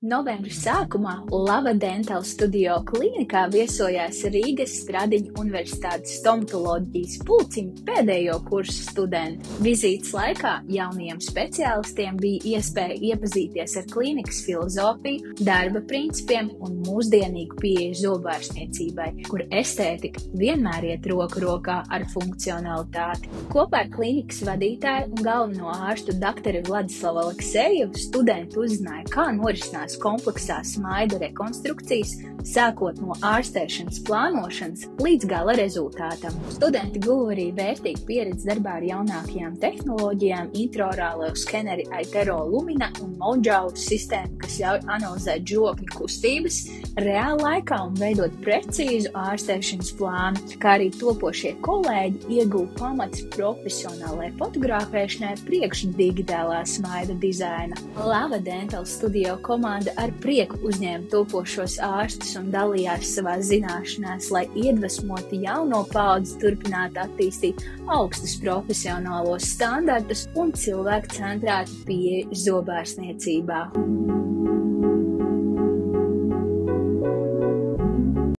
Novembra sākumā Lava Dental Studio klinikā viesojās Rīgas Stradiņu Universitātes stomatoloģijas pulciņa pēdējo kursu studenti. Vizītes laikā jaunajiem speciālistiem bija iespēja iepazīties ar klinikas filozofiju, darba principiem un mūsdienīgu pieeju zobārstniecībai, kur estētika vienmēr iet roku rokā ar funkcionalitāti. Kopā ar klinikas vadītāju un galveno ārstu doktoru Vladislavu Aleksejevu studenti uzzināja, kā norisinās kompleksās smaidu rekonstrukcijas, sākot no ārstēšanas plānošanas līdz gala rezultātam. Studenti guva arī vērtīgu pieredzi darbā ar jaunākajām tehnoloģijām, intraorālo skeneri Aitero Lumina un Mojo sistēmu, kas ļauj analizēt žokļu kustības reāli laikā un veidot precīzu ārstēšanas plānu, kā arī topošie kolēģi ieguva pamats profesionālajai fotografēšanai priekš digitālā smaidu dizaina. Lava Dental Studio komanda ar prieku uzņēma topošos ārstus un dalījās savās zināšanās, lai iedvesmotu jauno paudzi turpināt attīstīt augstus profesionālos standartus un cilvēku centrētu pieeju zobārstniecībā.